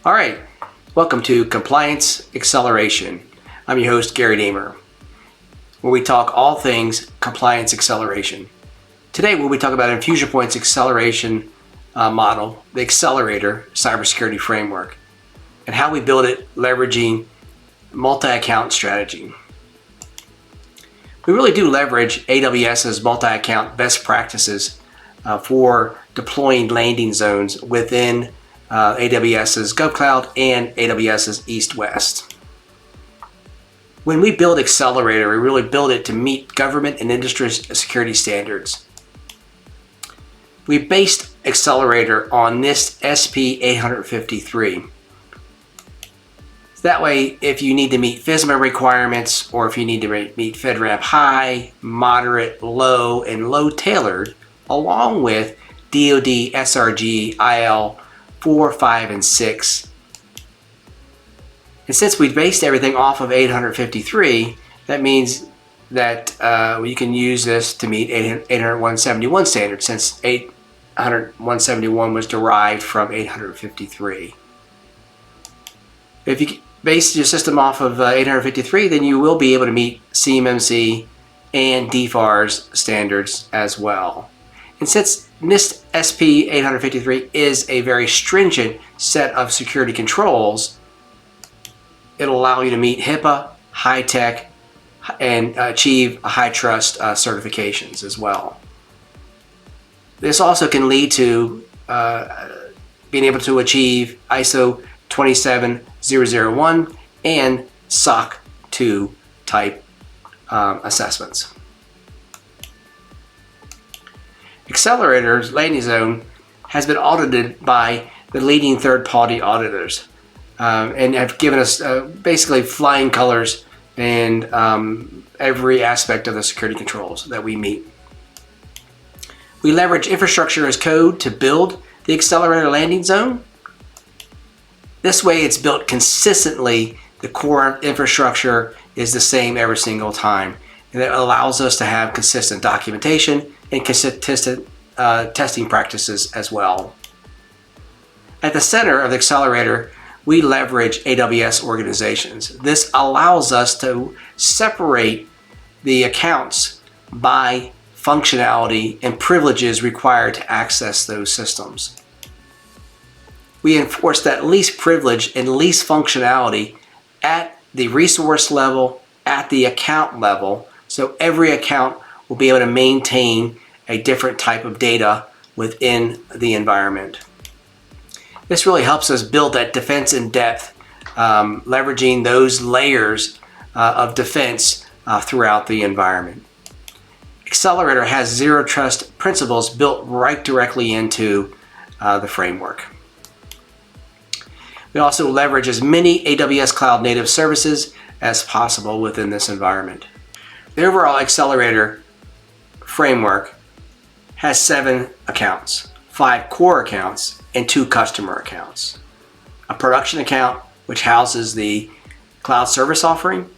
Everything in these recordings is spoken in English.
All right, welcome to Compliance Acceleration. I'm your host, Gary Damer, where we talk all things compliance acceleration. Today, we'll be talking about InfusionPoints acceleration model, the XccelerATOr Cyber Security Framework, and how we build it leveraging multi-account strategy. We really do leverage AWS's multi-account best practices for deploying landing zones within AWS's GovCloud and AWS's East-West. When we build XccelerATOr, we really build it to meet government and industry security standards. We based XccelerATOr on NIST SP 853. That way, if you need to meet FISMA requirements, or if you need to meet FedRAMP High, moderate, low, and low tailored, along with DoD SRG IL 4, 5, and 6. And since we based everything off of 853, that means that you can use this to meet 80171 standards, since 80171 was derived from 853. If you base your system off of 853, then you will be able to meet CMMC and DFARS standards as well. And since NIST SP 853 is a very stringent set of security controls, it'll allow you to meet HIPAA, high-tech, and achieve high-trust certifications as well. This also can lead to being able to achieve ISO 27001 and SOC 2 type assessments. XccelerATOr's landing zone has been audited by the leading third-party auditors and have given us basically flying colors in every aspect of the security controls that we meet. We leverage infrastructure as code to build the XccelerATOr landing zone. This way it's built consistently. The core infrastructure is the same every single time, and it allows us to have consistent documentation and consistent testing practices as well. At the center of the XccelerATOr, we leverage AWS organizations. This allows us to separate the accounts by functionality and privileges required to access those systems. We enforce that least privilege and least functionality at the resource level, at the account level, so every account will be able to maintain a different type of data within the environment. This really helps us build that defense in depth, leveraging those layers of defense throughout the environment. XccelerATOr has zero trust principles built right directly into the framework. We also leverage as many AWS Cloud native services as possible within this environment. The overall XccelerATOr framework has 7 accounts, 5 core accounts, and 2 customer accounts. A production account, which houses the cloud service offering,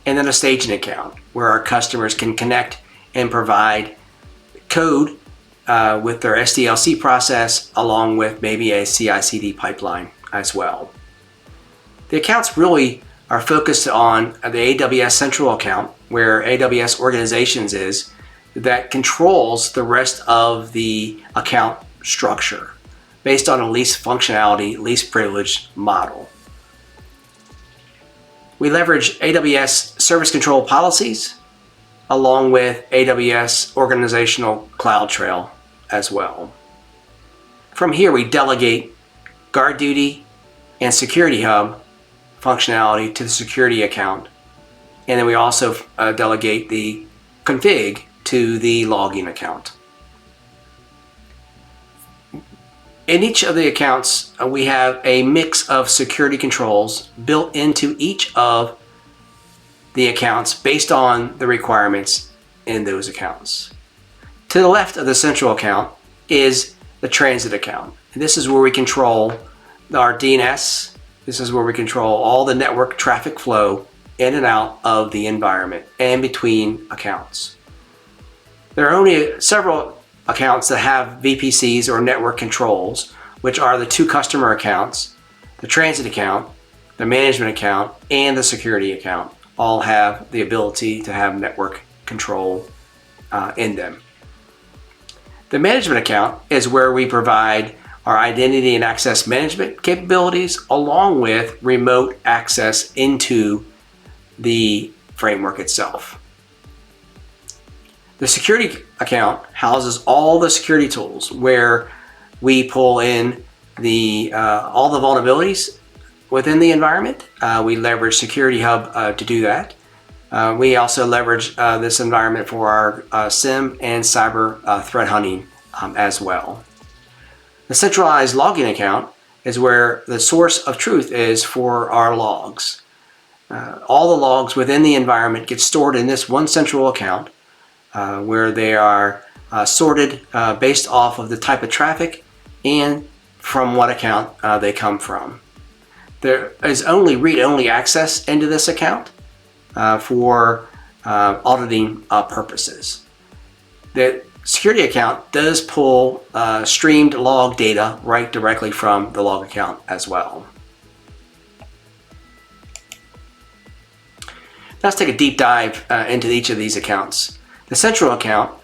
and then a staging account, where our customers can connect and provide code with their SDLC process, along with maybe a CI/CD pipeline as well. The accounts really are focused on the AWS Central account, where AWS Organizations is, that controls the rest of the account structure based on a least functionality, least privilege model. We leverage AWS service control policies along with AWS Organizational Cloud Trail as well. From here, we delegate guard duty and security hub functionality to the security account, and then we also delegate the config to the logging account. In each of the accounts, we have a mix of security controls built into each of the accounts based on the requirements in those accounts. To the left of the central account is the transit account. And this is where we control our DNS. This is where we control all the network traffic flow in and out of the environment and between accounts. There are only several accounts that have VPCs or network controls, which are the 2 customer accounts, the transit account, the management account, and the security account all have the ability to have network control in them. The management account is where we provide our identity and access management capabilities along with remote access into the framework itself. The security account houses all the security tools where we pull in all the vulnerabilities within the environment. We leverage Security Hub to do that. We also leverage this environment for our SIM and cyber threat hunting as well. The centralized logging account is where the source of truth is for our logs. All the logs within the environment get stored in this one central account where they are sorted based off of the type of traffic and from what account they come from. There is only read-only access into this account for auditing purposes. The security account does pull streamed log data right directly from the log account as well. Let's take a deep dive into each of these accounts. The central account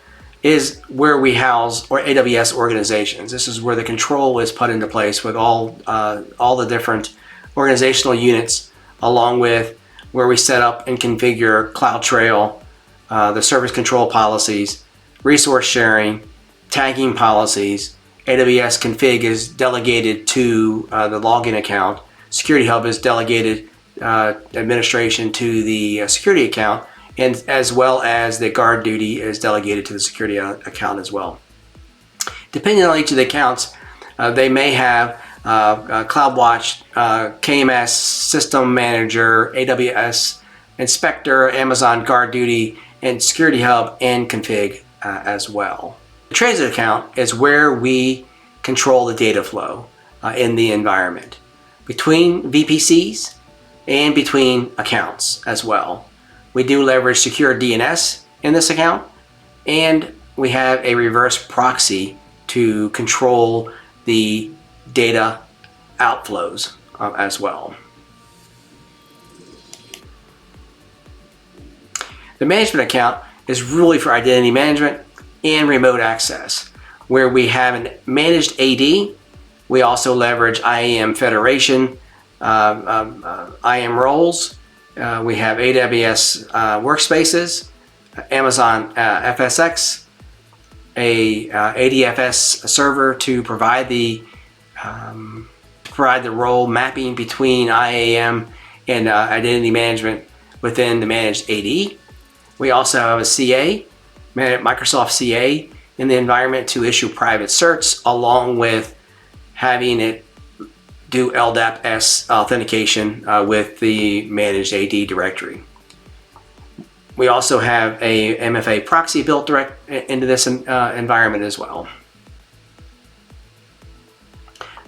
is where we house AWS organizations. This is where the control is put into place with all the different organizational units, along with where we set up and configure CloudTrail, the service control policies, resource sharing, tagging policies. AWS config is delegated to the login account. Security Hub is delegated administration to the security account, and as well as the guard duty is delegated to the security account as well. Depending on each of the accounts, they may have CloudWatch, KMS, System Manager, AWS Inspector, Amazon Guard Duty, and Security Hub and config as well. The transit account is where we control the data flow in the environment between VPCs and between accounts as well. We do leverage secure DNS in this account, and we have a reverse proxy to control the data outflows as well. The management account is really for identity management and remote access, where we have a managed AD. We also leverage IAM Federation, IAM roles. We have AWS workspaces, Amazon FSx, a ADFS server to provide the role mapping between IAM and identity management within the managed AD. We also have a CA, Microsoft CA, in the environment to issue private certs, along with having it do LDAP-S authentication with the managed AD directory. We also have a MFA proxy built direct into this environment as well.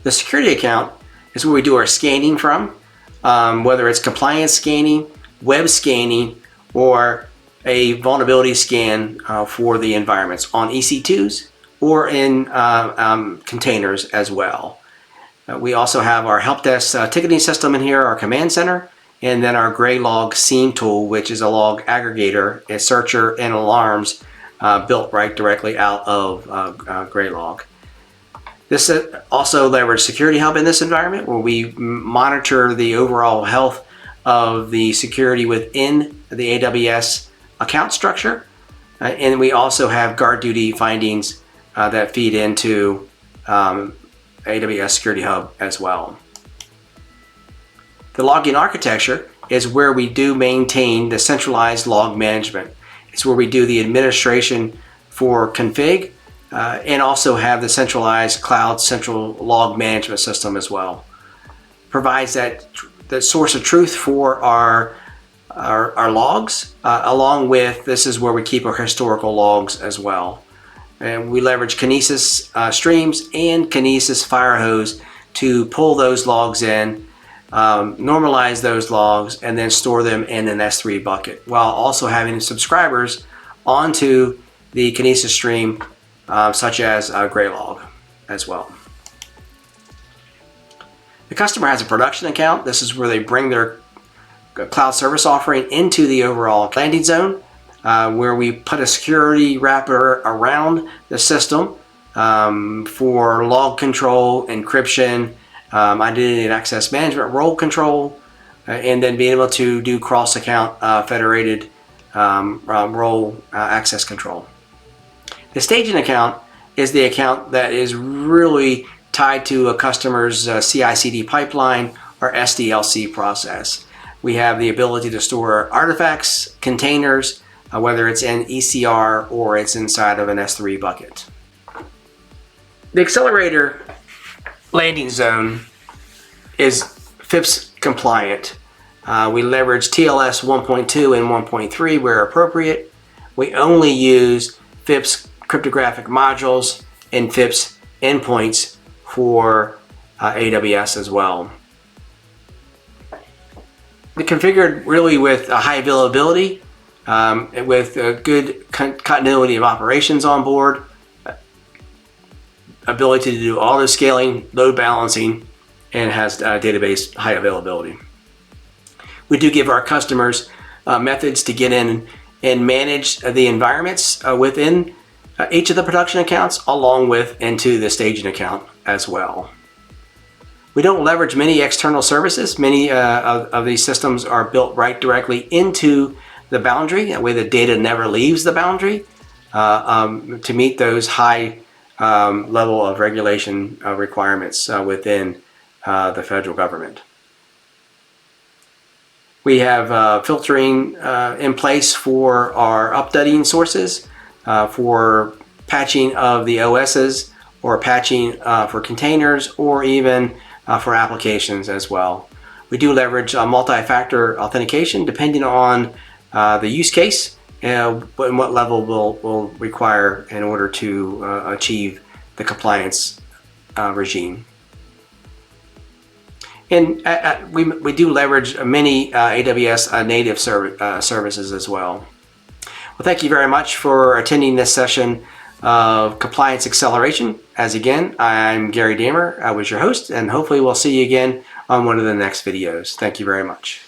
The security account is where we do our scanning from, whether it's compliance scanning, web scanning, or a vulnerability scan for the environments on EC2s or in containers as well. We also have our help desk ticketing system in here, our command center, and then our Graylog SIEM tool, which is a log aggregator, a searcher, and alarms built right directly out of Graylog. This also leverages Security Hub in this environment, where we monitor the overall health of the security within the AWS account structure, and we also have guard duty findings that feed into AWS Security Hub as well. The login architecture is where we do maintain the centralized log management. It's where we do the administration for config and also have the centralized cloud central log management system as well. Provides that the source of truth for our logs, along with this is where we keep our historical logs as well. And we leverage Kinesis streams and Kinesis Firehose to pull those logs in, normalize those logs, and then store them in an S3 bucket, while also having subscribers onto the Kinesis stream, such as Graylog as well. The customer has a production account. This is where they bring their cloud service offering into the overall landing zone, where we put a security wrapper around the system for log control, encryption, identity and access management, role control, and then being able to do cross-account federated role access control. The staging account is the account that is really tied to a customer's CI/CD pipeline or SDLC process. We have the ability to store artifacts, containers, whether it's in ECR or it's inside of an S3 bucket. The XccelerATOr landing zone is FIPS compliant. We leverage TLS 1.2 and 1.3 where appropriate. We only use FIPS cryptographic modules and FIPS endpoints for AWS as well. They're configured really with a high availability, with a good continuity of operations on board, ability to do auto scaling, load balancing, and has database high availability. We do give our customers methods to get in and manage the environments within each of the production accounts, along with into the staging account as well. We don't leverage many external services. Many of these systems are built right directly into the boundary. That way the data never leaves the boundary to meet those high level of regulation requirements within the federal government. We have filtering in place for our updating sources, for patching of the OSs, or patching for containers, or even for applications as well. We do leverage multi-factor authentication depending on the use case and what level will require in order to achieve the compliance regime. And we do leverage many AWS native services as well. Well, thank you very much for attending this session of Compliance Acceleration. As again, I'm Gary Damer. I was your host, and hopefully we'll see you again on one of the next videos. Thank you very much.